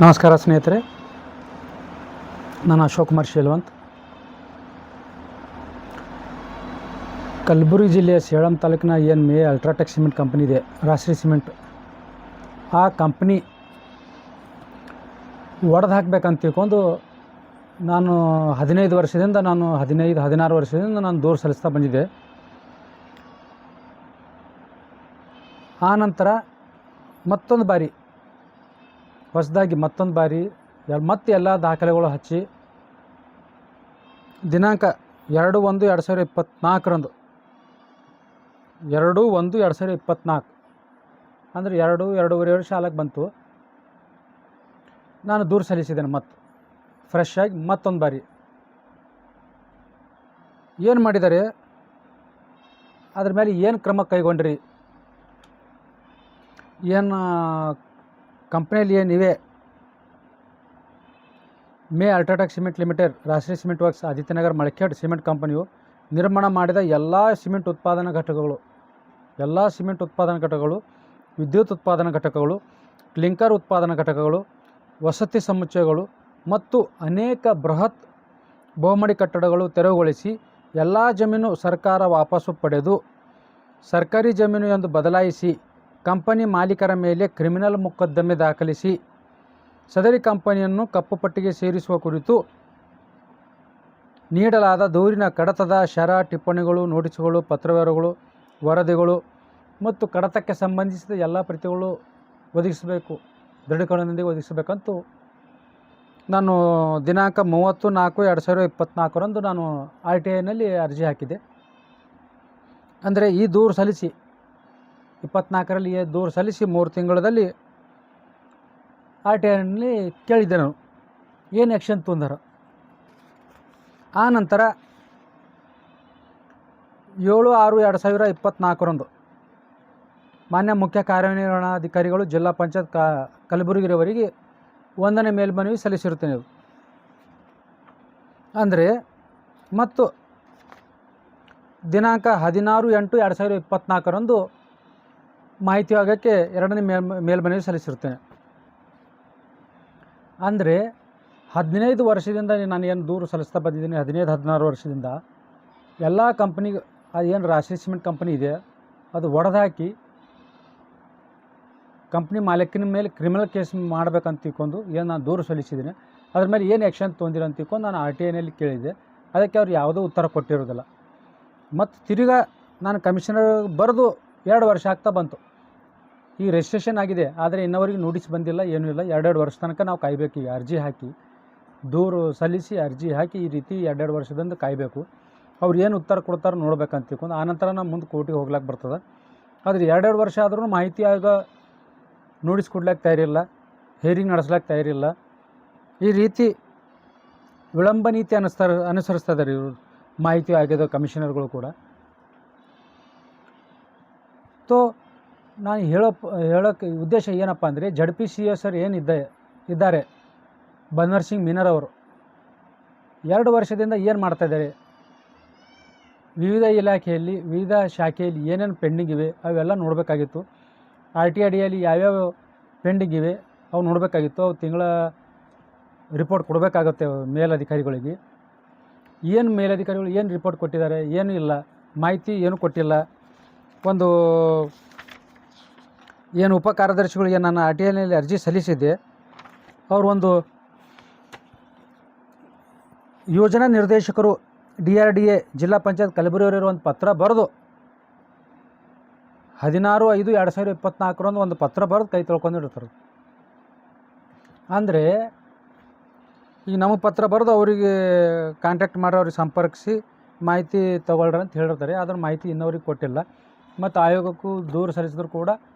ನಮಸ್ಕಾರ ಸ್ನೇಹಿತರೆ, ನಾನು ಅಶೋಕ್ ಕುಮಾರ್ ಶೀಲವಂತ್. ಕಲಬುರಗಿ ಜಿಲ್ಲೆಯ ಸೇಳಂ ತಾಲೂಕಿನ ಮೇ ಅಲ್ಟ್ರಾಟೆಕ್ ಸಿಮೆಂಟ್ ಕಂಪನಿ ಇದೆ, ರಾಷ್ಟ್ರೀಯ ಸಿಮೆಂಟ್. ಆ ಕಂಪ್ನಿ ಒಡೆದು ಹಾಕಬೇಕಂತ ತಿಳ್ಕೊಂಡು ನಾನು 15 ವರ್ಷದಿಂದ 16 ವರ್ಷದಿಂದ ನಾನು ದೂರು ಸಲ್ಲಿಸ್ತಾ ಬಂದಿದ್ದೆ. ಆ ನಂತರ ಮತ್ತೊಂದು ಬಾರಿ ಹೊಸದಾಗಿ ಮತ್ತೆ ಎಲ್ಲ ದಾಖಲೆಗಳು ಹಚ್ಚಿ ದಿನಾಂಕ 2/1/2024 2/1/2024 ಅಂದರೆ 2.5 ವರ್ಷ ಆಲಕ್ಕೆ ಬಂತು. ನಾನು ದೂರು ಸಲ್ಲಿಸಿದ್ದೇನೆ. ಮತ್ತು ಫ್ರೆಶ್ ಆಗಿ ಮತ್ತೊಂದು ಬಾರಿ ಏನು ಮಾಡಿದ್ದಾರೆ, ಅದ್ರ ಮೇಲೆ ಏನು ಕ್ರಮ ಕೈಗೊಂಡ್ರಿ, ಏನು ಕಂಪ್ನಿಯಲ್ಲಿ ಏನಿವೆ, ಮೇ ಅಲ್ಟ್ರಾಟೆಕ್ ಸಿಮೆಂಟ್ ಲಿಮಿಟೆಡ್, ರಾಷ್ಟ್ರೀಯ ಸಿಮೆಂಟ್ ವರ್ಕ್ಸ್, ಆದಿತ್ಯನಗರ, ಮಳಖೇಡ್ ಸಿಮೆಂಟ್ ಕಂಪನಿಯು ನಿರ್ಮಾಣ ಮಾಡಿದ ಎಲ್ಲ ಸಿಮೆಂಟ್ ಉತ್ಪಾದನಾ ಘಟಕಗಳು, ವಿದ್ಯುತ್ ಉತ್ಪಾದನಾ ಘಟಕಗಳು, ಕ್ಲಿಂಕರ್ ಉತ್ಪಾದನಾ ಘಟಕಗಳು, ವಸತಿ ಸಮುಚ್ಚಯಗಳು ಮತ್ತು ಅನೇಕ ಬೃಹತ್ ಬಹುಮಡಿ ಕಟ್ಟಡಗಳು ತೆರವುಗೊಳಿಸಿ ಎಲ್ಲ ಜಮೀನು ಸರ್ಕಾರ ವಾಪಸ್ಸು ಪಡೆದು ಸರ್ಕಾರಿ ಜಮೀನು ಎಂದು ಬದಲಾಯಿಸಿ ಕಂಪನಿ ಮಾಲೀಕರ ಮೇಲೆ ಕ್ರಿಮಿನಲ್ ಮೊಕದ್ದಮೆ ದಾಖಲಿಸಿ ಸದರಿ ಕಂಪನಿಯನ್ನು ಕಪ್ಪು ಪಟ್ಟಿಗೆ ಸೇರಿಸುವ ಕುರಿತು ನೀಡಲಾದ ದೂರಿನ ಕಡತದ ಶರ, ಟಿಪ್ಪಣಿಗಳು, ನೋಟಿಸ್ಗಳು, ಪತ್ರವ್ಯವಹಾರಗಳು, ವರದಿಗಳು ಮತ್ತು ಕಡತಕ್ಕೆ ಸಂಬಂಧಿಸಿದ ಎಲ್ಲ ಪ್ರತಿಗಳು ಒದಗಿಸಬೇಕು, ದೃಢೀಕರಣದೊಂದಿಗೆ ಒದಗಿಸಬೇಕಂತೂ ನಾನು ದಿನಾಂಕ 30/4/2024 ನಾನು RTIನಲ್ಲಿ ಅರ್ಜಿ ಹಾಕಿದ್ದೆ. ಅಂದರೆ ಈ ದೂರು ಸಲ್ಲಿಸಿ 24ರಲ್ಲಿ ದೂರು ಸಲ್ಲಿಸಿ 3 ತಿಂಗಳಲ್ಲಿ RTIನಲ್ಲಿ ಕೇಳಿದ್ದೆ ನಾನು ಏನು ಆ್ಯಕ್ಷನ್ ತೊಂದರ. ಆ ನಂತರ 7/6/2024 ಮಾನ್ಯ ಮುಖ್ಯ ಕಾರ್ಯನಿರ್ವಹಣಾಧಿಕಾರಿಗಳು ಜಿಲ್ಲಾ ಪಂಚಾಯತ್ ಕಲಬುರಗಿರವರಿಗೆ 1ನೇ ಮೇಲ್ಮನವಿ ಸಲ್ಲಿಸಿರುತ್ತೇನೆ. ಅಂದರೆ ಮತ್ತು ದಿನಾಂಕ 16/8/2024 ಮಾಹಿತಿ ಆಗೋಕ್ಕೆ 2ನೇ ಮೇಲ್ಮನವಿ ಸಲ್ಲಿಸಿರುತ್ತೇನೆ. ಅಂದರೆ 15 ವರ್ಷದಿಂದ ನಾನು ಏನು ದೂರು ಸಲ್ಲಿಸ್ತಾ ಬಂದಿದ್ದೀನಿ, 15-16 ವರ್ಷದಿಂದ ಎಲ್ಲ ಕಂಪ್ನಿಗೆ ಏನು ರಾಷ್ಟ್ರೀಯ ಸಿಮೆಂಟ್ ಕಂಪ್ನಿ ಇದೆ ಅದು ಒಡೆದಾಕಿ ಕಂಪ್ನಿ ಮಾಲೀಕನ ಮೇಲೆ ಕ್ರಿಮಿನಲ್ ಕೇಸ್ ಮಾಡಬೇಕಂತ ತಿಳ್ಕೊಂಡು ಏನು ನಾನು ದೂರು ಸಲ್ಲಿಸಿದ್ದೀನಿ. ಅದ್ರ ಮೇಲೆ ಏನು ಆ್ಯಕ್ಷನ್ ತೊಗೊಂಡಿರ ಅಂತ ತಿಳ್ಕೊಂಡು ನಾನು RTIನಲ್ಲಿ ಕೇಳಿದ್ದೆ. ಅದಕ್ಕೆ ಅವ್ರು ಯಾವುದೂ ಉತ್ತರ ಕೊಟ್ಟಿರೋದಿಲ್ಲ. ಮತ್ತು ತಿರುಗಾ ನಾನು ಕಮಿಷನರ್ ಬರೆದು 2 ವರ್ಷ ಆಗ್ತಾ ಬಂತು. ಈ ರಿಜಿಸ್ಟ್ರೇಷನ್ ಆಗಿದೆ, ಆದರೆ ಇನ್ನವರೆಗೆ ನೋಟಿಸ್ ಬಂದಿಲ್ಲ, ಏನೂ ಇಲ್ಲ. 2 ವರ್ಷ ತನಕ ನಾವು ಕಾಯಬೇಕು. ಈಗ ಅರ್ಜಿ ಹಾಕಿ ದೂರು ಸಲ್ಲಿಸಿ ಅರ್ಜಿ ಹಾಕಿ ಈ ರೀತಿ 2 ವರ್ಷದಿಂದ ಕಾಯಬೇಕು. ಅವ್ರು ಏನು ಉತ್ತರ ಕೊಡ್ತಾರೆ ನೋಡ್ಬೇಕಂತ ತಿಳ್ಕೊಂಡು ಆನಂತರ ನಾವು ಮುಂದೆ ಕೋರ್ಟಿಗೆ ಹೋಗ್ಲಿಕ್ಕೆ ಬರ್ತದೆ. ಆದರೆ 2 ವರ್ಷ ಆದ್ರೂ ಮಾಹಿತಿ ಆಗ ನೋಟಿಸ್ ಕೊಡ್ಲಿಕ್ಕೆ ತಯಾರಿಲ್ಲ, ಹೇರಿಂಗ್ ನಡೆಸ್ಲಿಕ್ಕೆ ತಯಾರಿಲ್ಲ. ಈ ರೀತಿ ವಿಳಂಬ ನೀತಿ ಅನುಸರಿಸ್ತಾ ಇದ್ದಾರೆ ಇವರು ಮಾಹಿತಿ ಆಯೋಗದ ಕಮಿಷನರ್ಗಳು ಕೂಡ. ತೋ ನಾನು ಹೇಳೋಕ್ಕೆ ಉದ್ದೇಶ ಏನಪ್ಪ ಅಂದರೆ, ZPCA ಸರ್ ಇದ್ದಾರೆ ಬನ್ವರ್ ಸಿಂಗ್ ಮೀನರ್ ಅವರು 2 ವರ್ಷದಿಂದ ಏನು ಮಾಡ್ತಾಯಿದ್ದಾರೆ, ವಿವಿಧ ಇಲಾಖೆಯಲ್ಲಿ ವಿವಿಧ ಶಾಖೆಯಲ್ಲಿ ಏನೇನು ಪೆಂಡಿಂಗ್ ಇವೆ ಅವೆಲ್ಲ ನೋಡಬೇಕಾಗಿತ್ತು. RTI ಅಡಿಯಲ್ಲಿ ಯಾವ್ಯಾವ ಪೆಂಡಿಂಗ್ ಇವೆ ಅವು ನೋಡಬೇಕಾಗಿತ್ತು. ಅವು ತಿಂಗಳ ರಿಪೋರ್ಟ್ ಕೊಡಬೇಕಾಗುತ್ತೆ ಮೇಲಧಿಕಾರಿಗಳಿಗೆ. ಮೇಲಧಿಕಾರಿಗಳು ಏನು ರಿಪೋರ್ಟ್ ಕೊಟ್ಟಿದ್ದಾರೆ, ಏನೂ ಇಲ್ಲ, ಮಾಹಿತಿ ಏನೂ ಕೊಟ್ಟಿಲ್ಲ. ಒಂದು ಏನು ಉಪ ಕಾರ್ಯದರ್ಶಿಗಳಿಗೆ ನಾನು RTIನಲ್ಲಿ ಅರ್ಜಿ ಸಲ್ಲಿಸಿದ್ದೆ, ಅವರು ಒಂದು ಯೋಜನಾ ನಿರ್ದೇಶಕರು DRDA ಜಿಲ್ಲಾ ಪಂಚಾಯತ್ ಕಲಬುರಗಿಯವರು ಒಂದು ಪತ್ರ ಬರೆದು 16/5/2024 ಒಂದು ಪತ್ರ ಬರೆದು ಕೈ ತೊಳ್ಕೊಂಡಿರ್ತಾರೆ. ಅಂದರೆ ಈಗ ನಮಗೆ ಪತ್ರ ಬರೆದು ಅವರಿಗೆ ಕಾಂಟ್ಯಾಕ್ಟ್ ಮಾಡಿ ಅವ್ರಿಗೆ ಸಂಪರ್ಕಿಸಿ ಮಾಹಿತಿ ತೊಗೊಳ್ರಿ ಅಂತ ಹೇಳಿರ್ತಾರೆ. ಅದರ ಮಾಹಿತಿ ಇನ್ನವರಿಗೆ ಕೊಟ್ಟಿಲ್ಲ. ಮತ್ತು ಆಯೋಗಕ್ಕೂ ದೂರು ಸಲ್ಲಿಸಿದ್ರು ಕೂಡ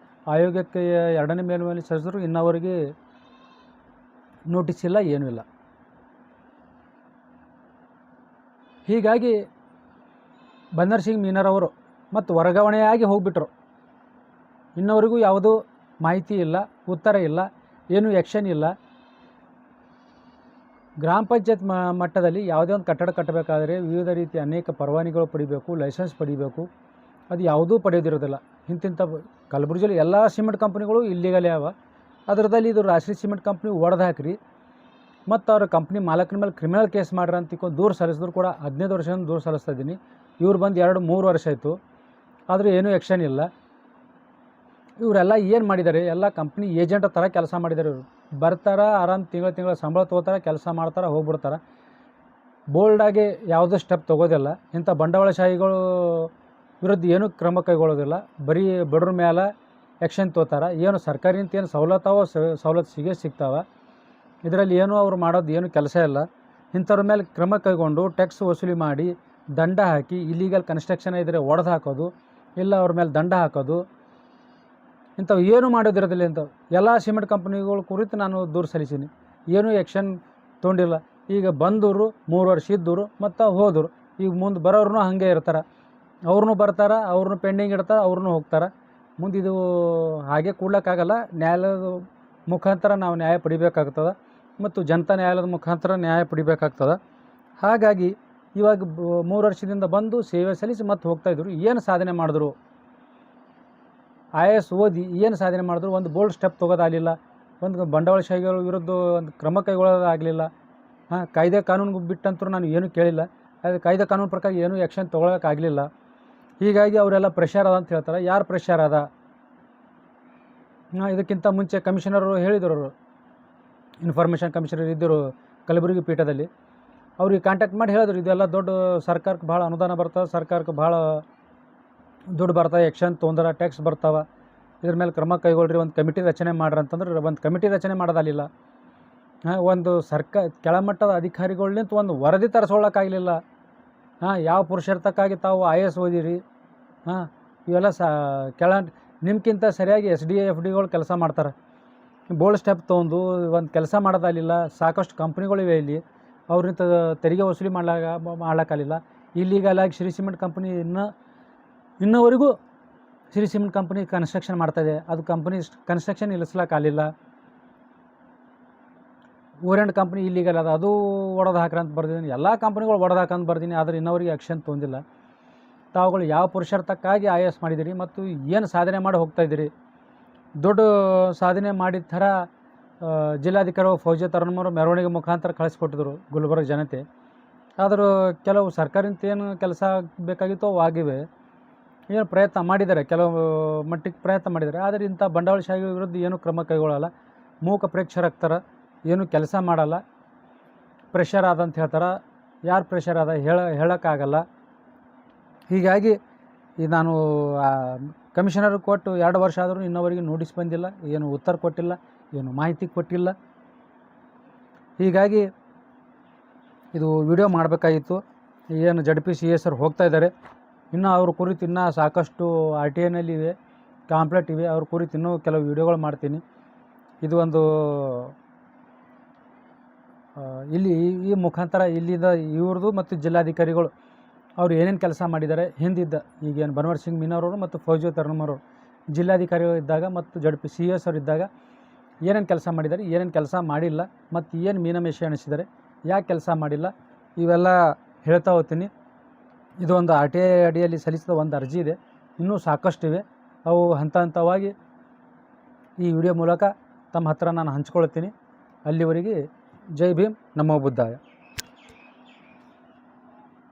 ಆಯೋಗಕ್ಕೆ 2ನೇ ಮೇಲ್ಮನವಿ ಸಲ್ಲಿಸಿದ್ರು ಇನ್ನವರಿಗೆ ನೋಟಿಸ್ ಇಲ್ಲ, ಏನೂ ಇಲ್ಲ. ಹೀಗಾಗಿ ಬನ್ವರ್ ಸಿಂಗ್ ಮೀನರ್ ಅವರು ಮತ್ತು ವರ್ಗಾವಣೆಯಾಗಿ ಹೋಗಿಬಿಟ್ರು. ಇನ್ನವರಿಗೂ ಯಾವುದೂ ಮಾಹಿತಿ ಇಲ್ಲ, ಉತ್ತರ ಇಲ್ಲ, ಏನೂ ಆ್ಯಕ್ಷನ್ ಇಲ್ಲ. ಗ್ರಾಮ ಪಂಚಾಯತ್ ಮಟ್ಟದಲ್ಲಿ ಯಾವುದೇ ಒಂದು ಕಟ್ಟಡ ಕಟ್ಟಬೇಕಾದರೆ ವಿವಿಧ ರೀತಿಯ ಅನೇಕ ಪರವಾನಗಿಗಳು ಪಡಿಬೇಕು, ಲೈಸೆನ್ಸ್ ಪಡಿಬೇಕು. ಅದು ಯಾವುದೂ ಪಡೆಯೋದಿರೋದಿಲ್ಲ. ಇಂತಿಂಥ ಕಲಬುರಗಿಯಲ್ಲಿ ಎಲ್ಲ ಸಿಮೆಂಟ್ ಕಂಪ್ನಿಗಳು ಇಲ್ಲಿಗಲೇ ಅವ. ಅದರದಲ್ಲಿ ಇದು ರಾಷ್ಟ್ರೀಯ ಸಿಮೆಂಟ್ ಕಂಪ್ನಿ ಒಡೆದು ಹಾಕ್ರಿ ಮತ್ತು ಅವ್ರ ಕಂಪ್ನಿ ಮಾಲಕನ ಮೇಲೆ ಕ್ರಿಮಿನಲ್ ಕೇಸ್ ಮಾಡ್ರಿ ಅಂತ ತಿಳ್ಕೊಂಡು ದೂರು ಸಲ್ಲಿಸಿದ್ರು ಕೂಡ 15 ವರ್ಷದಿಂದ ದೂರು ಸಲ್ಲಿಸ್ತಾ ಇದ್ದೀನಿ. ಇವ್ರು ಬಂದು 2-3 ವರ್ಷ ಆಯಿತು, ಆದರೂ ಏನೂ ಆ್ಯಕ್ಷನ್ ಇಲ್ಲ. ಇವರೆಲ್ಲ ಏನು ಮಾಡಿದ್ದಾರೆ, ಎಲ್ಲ ಕಂಪ್ನಿ ಏಜೆಂಟ್ ಥರ ಕೆಲಸ ಮಾಡಿದ್ದಾರೆ. ಇವರು ಬರ್ತಾರೆ, ಆರಾಮ್ ತಿಂಗಳ ಸಂಬಳ ತೊಗೋತಾರೆ, ಕೆಲಸ ಮಾಡ್ತಾರೆ, ಹೋಗ್ಬಿಡ್ತಾರೆ. ಬೋಲ್ಡಾಗಿ ಯಾವುದೇ ಸ್ಟೆಪ್ ತೊಗೋದಿಲ್ಲ. ಇಂಥ ಬಂಡವಾಳಶಾಹಿಗಳು ವಿರುದ್ಧ ಏನೂ ಕ್ರಮ ಕೈಗೊಳ್ಳೋದಿಲ್ಲ. ಬರೀ ಬಡ್ರ ಮೇಲೆ ಆ್ಯಕ್ಷನ್ ತೊಗೋತಾರೆ. ಏನು ಸರ್ಕಾರಿಂದ ಏನು ಸವಲತ್ತು ಸಿಗ್ತಾವೆ. ಇದರಲ್ಲಿ ಏನೂ ಅವ್ರು ಮಾಡೋದು ಏನು ಕೆಲಸ ಇಲ್ಲ. ಇಂಥವ್ರ ಮೇಲೆ ಕ್ರಮ ಕೈಗೊಂಡು ಟ್ಯಾಕ್ಸ್ ವಸೂಲಿ ಮಾಡಿ ದಂಡ ಹಾಕಿ, ಇಲ್ಲೀಗಲ್ ಕನ್ಸ್ಟ್ರಕ್ಷನ್ ಇದ್ದರೆ ಒಡೆದು ಹಾಕೋದು, ಇಲ್ಲ ಅವ್ರ ಮೇಲೆ ದಂಡ ಹಾಕೋದು, ಇಂಥವು ಏನೂ ಮಾಡೋದಿರೋದಿಲ್ಲ. ಇಂಥವು ಎಲ್ಲ ಸಿಮೆಂಟ್ ಕಂಪ್ನಿಗಳ ಕುರಿತು ನಾನು ದೂರು ಸಲ್ಲಿಸೀನಿ, ಏನೂ ಆ್ಯಕ್ಷನ್ ತೊಗೊಂಡಿಲ್ಲ. ಈಗ ಬಂದವರು 3 ವರ್ಷ ಇದ್ದವರು ಮತ್ತು ಹೋದರು. ಈಗ ಮುಂದೆ ಬರೋರು ಹಾಗೆ ಇರ್ತಾರೆ. ಅವ್ರನ್ನೂ ಬರ್ತಾರೆ, ಅವ್ರನ್ನೂ ಪೆಂಡಿಂಗ್ ಇಡ್ತಾರೆ, ಅವ್ರನ್ನೂ ಹೋಗ್ತಾರೆ. ಮುಂದೆ ಇದು ಹಾಗೆ ಕೂಡ್ಲಿಕ್ಕಾಗಲ್ಲ. ನ್ಯಾಯಾಲಯದ ಮುಖಾಂತರ ನಾವು ನ್ಯಾಯ ಪಡಿಬೇಕಾಗ್ತದೆ ಮತ್ತು ಜನತಾ ನ್ಯಾಯಾಲಯದ ಮುಖಾಂತರ ನ್ಯಾಯ ಪಡಿಬೇಕಾಗ್ತದೆ. ಹಾಗಾಗಿ ಇವಾಗ 3 ವರ್ಷದಿಂದ ಬಂದು ಸೇವೆ ಸಲ್ಲಿಸಿ ಮತ್ತೆ ಹೋಗ್ತಾಯಿದ್ರು. ಏನು ಸಾಧನೆ ಮಾಡಿದ್ರು, IAS ಓದಿ ಏನು ಸಾಧನೆ ಮಾಡಿದ್ರು? ಒಂದು ಬೋಲ್ಡ್ ಸ್ಟೆಪ್ ತೊಗೋದಾಗಲಿಲ್ಲ. ಒಂದು ಬಂಡವಾಳಶಾಹಿಗಳ ವಿರುದ್ಧ ಒಂದು ಕ್ರಮ ಕೈಗೊಳ್ಳೋದಾಗಲಿಲ್ಲ. ಕಾಯ್ದೆ ಕಾನೂನು ಬಿಟ್ಟಂತೂ ನಾನು ಏನೂ ಕೇಳಿಲ್ಲ. ಅದು ಕಾಯ್ದೆ ಕಾನೂನು ಪ್ರಕಾರ ಏನೂ ಆ್ಯಕ್ಷನ್ ತೊಗೊಳಕ್ಕಾಗಲಿಲ್ಲ. ಹೀಗಾಗಿ ಅವರೆಲ್ಲ ಪ್ರೆಷರ್ ಅದ ಅಂತ ಹೇಳ್ತಾರೆ. ಯಾರು ಪ್ರೆಷರ್ ಅದ? ಇದಕ್ಕಿಂತ ಮುಂಚೆ ಕಮಿಷನರು ಹೇಳಿದರು, ಇನ್ಫಾರ್ಮೇಷನ್ ಕಮಿಷನರ್ ಇದ್ದರು ಕಲಬುರಗಿ ಪೀಠದಲ್ಲಿ. ಅವ್ರಿಗೆ ಕಾಂಟ್ಯಾಕ್ಟ್ ಮಾಡಿ ಹೇಳಿದ್ರು, ಇದೆಲ್ಲ ದೊಡ್ಡ ಸರ್ಕಾರಕ್ಕೆ ಭಾಳ ಅನುದಾನ ಬರ್ತದೆ, ಸರ್ಕಾರಕ್ಕೆ ಭಾಳ ದುಡ್ಡು ಬರ್ತವೆ, ಆ್ಯಕ್ಷನ್ ತೊಂದರೆ, ಟ್ಯಾಕ್ಸ್ ಬರ್ತಾವೆ, ಇದ್ರ ಮೇಲೆ ಕ್ರಮ ಕೈಗೊಳ್ಳ್ರಿ, ಒಂದು ಕಮಿಟಿ ರಚನೆ ಮಾಡ್ರಿ ಅಂತಂದ್ರೆ ಒಂದು ಕಮಿಟಿ ರಚನೆ ಮಾಡೋದಾಗಲಿಲ್ಲ. ಒಂದು ಕೆಳಮಟ್ಟದ ಅಧಿಕಾರಿಗಳ್ನಿಂತ ಒಂದು ವರದಿ ತರಿಸ್ಕೊಳ್ಳೋಕ್ಕಾಗಲಿಲ್ಲ. ಯಾವ ಪುರುಷಾರ್ಥಕ್ಕಾಗಿ ತಾವು IAS ಓದಿರಿ, ಇವೆಲ್ಲ ನಿಮ್ಗಿಂತ ಸರಿಯಾಗಿ SDA-FDಗಳು ಕೆಲಸ ಮಾಡ್ತಾರೆ. ಬೋಲ್ಡ್ ಸ್ಟೆಪ್ ತೊಗೊಂಡು ಒಂದು ಕೆಲಸ ಮಾಡೋದಾಗಲಿಲ್ಲ. ಸಾಕಷ್ಟು ಕಂಪ್ನಿಗಳಿವೆ ಇಲ್ಲಿ, ಅವ್ರಿಂದ ತೆರಿಗೆ ವಸೂಲಿ ಮಾಡ್ಲಿಕ್ಕಾಗಲಿಲ್ಲ. ಇಲ್ಲಿಗಲಾಗಿ ಶ್ರೀ ಸಿಮೆಂಟ್ ಕಂಪ್ನಿ ಇನ್ನವರೆಗೂ ಶ್ರೀ ಸಿಮೆಂಟ್ ಕಂಪ್ನಿ ಕನ್ಸ್ಟ್ರಕ್ಷನ್ ಮಾಡ್ತಾಯಿದೆ. ಅದು ಕಂಪ್ನಿ ಕನ್ಸ್ಟ್ರಕ್ಷನ್ ನಿಲ್ಲಿಸ್ಲಿಕ್ಕಾಗಲಿಲ್ಲ. ಓರೆಂಟ್ ಕಂಪ್ನಿ ಇಲ್ಲಿಗಲ್ ಅದ, ಅದು ಒಡೆದು ಹಾಕ್ರಿ ಅಂತ ಬರ್ದಿದ್ದೀನಿ. ಎಲ್ಲ ಕಂಪ್ನಿಗಳು ಒಡೆದು ಹಾಕಂತ ಬರ್ದೀನಿ, ಆದರೆ ಇನ್ನವರಿಗೆ ಆ್ಯಕ್ಷನ್ ತೊಗೊಂಡಿಲ್ಲ. ತಾವುಗಳು ಯಾವ ಪುರುಷಾರ್ಥಕ್ಕಾಗಿ IAS ಮಾಡಿದ್ದೀರಿ ಮತ್ತು ಏನು ಸಾಧನೆ ಮಾಡಿ ಹೋಗ್ತಾಯಿದ್ದೀರಿ? ದೊಡ್ಡ ಸಾಧನೆ ಮಾಡಿದ ಥರ ಜಿಲ್ಲಾಧಿಕಾರಿ ಫೌಜಿ ತರನ್ಮರು ಮೆರವಣಿಗೆ ಮುಖಾಂತರ ಕಳಿಸ್ಕೊಟ್ಟಿದ್ರು ಗುಲ್ಬರ್ಗ ಜನತೆ. ಆದರೂ ಕೆಲವು ಸರ್ಕಾರದಿಂದ ಏನು ಕೆಲಸ ಬೇಕಾಗಿತ್ತೋ ಅವು ಆಗಿವೆ. ಏನು ಪ್ರಯತ್ನ ಮಾಡಿದ್ದಾರೆ, ಕೆಲವು ಮಟ್ಟಿಗೆ ಪ್ರಯತ್ನ ಮಾಡಿದ್ದಾರೆ. ಆದರೆ ಇಂಥ ಬಂಡವಾಳಶಾಹಿ ವಿರುದ್ಧ ಏನೂ ಕ್ರಮ ಕೈಗೊಳ್ಳಲ್ಲ. ಮೂಕ ಪ್ರೇಕ್ಷರಾಗ್ತಾರೆ, ಏನೂ ಕೆಲಸ ಮಾಡಲ್ಲ. ಪ್ರೆಷರ್ ಆದಂತ ಹೇಳ್ತಾರೆ. ಯಾರು ಪ್ರೆಷರ್ ಅದ ಹೇಳೋಕ್ಕಾಗಲ್ಲ. ಹೀಗಾಗಿ ಇದು ನಾನು ಕಮಿಷನರ್ ಕೊಟ್ಟು 2 ವರ್ಷ ಆದರೂ ಇನ್ನವರೆಗೆ ನೋಟಿಸ್ ಬಂದಿಲ್ಲ, ಏನು ಉತ್ತರ ಕೊಟ್ಟಿಲ್ಲ, ಏನು ಮಾಹಿತಿ ಕೊಟ್ಟಿಲ್ಲ. ಹೀಗಾಗಿ ಇದು ವಿಡಿಯೋ ಮಾಡಬೇಕಾಗಿತ್ತು. ಏನು ZPCA ಸರ್ ಹೋಗ್ತಾ ಇದ್ದಾರೆ, ಇನ್ನೂ ಅವ್ರ ಕುರಿತು ಇನ್ನೂ ಸಾಕಷ್ಟು RTIನಲ್ಲಿ ಇವೆ, ಕಾಂಪ್ಲೇಂಟ್ ಇವೆ. ಅವ್ರ ಕುರಿತು ಇನ್ನೂ ಕೆಲವು ವಿಡಿಯೋಗಳು ಮಾಡ್ತೀನಿ. ಇದು ಒಂದು ಇಲ್ಲಿ ಈ ಮುಖಾಂತರ ಇಲ್ಲಿಂದ ಇವ್ರದ್ದು ಮತ್ತು ಜಿಲ್ಲಾಧಿಕಾರಿಗಳು ಅವ್ರು ಏನೇನು ಕೆಲಸ ಮಾಡಿದ್ದಾರೆ ಹಿಂದಿದ್ದ, ಈಗೇನು ಬನ್ವರ್ ಸಿಂಗ್ ಮೀನವ್ರವರು ಮತ್ತು ಫೌಜಿ ತರನ್ಮರು ಜಿಲ್ಲಾಧಿಕಾರಿಗಳು ಇದ್ದಾಗ ಮತ್ತು ZPCA ಅವ್ರು ಇದ್ದಾಗ ಏನೇನು ಕೆಲಸ ಮಾಡಿದ್ದಾರೆ, ಏನೇನು ಕೆಲಸ ಮಾಡಿಲ್ಲ, ಮತ್ತು ಏನು ಮೀನಮೇಷ ಎಣಿಸಿದ್ದಾರೆ, ಯಾಕೆ ಕೆಲಸ ಮಾಡಿಲ್ಲ, ಇವೆಲ್ಲ ಹೇಳ್ತಾ ಹೋಗ್ತೀನಿ. ಇದು ಒಂದು RTI ಅಡಿಯಲ್ಲಿ ಸಲ್ಲಿಸಿದ ಒಂದು ಅರ್ಜಿ ಇದೆ. ಇನ್ನೂ ಸಾಕಷ್ಟಿವೆ. ಅವು ಹಂತ ಹಂತವಾಗಿ ಈ ವಿಡಿಯೋ ಮೂಲಕ ತಮ್ಮ ಹತ್ರ ನಾನು ಹಂಚ್ಕೊಳ್ತೀನಿ. ಅಲ್ಲಿವರೆಗೆ ಜೈ ಭೀಮ್, ನಮೋ ಬುದ್ಧಾಯ.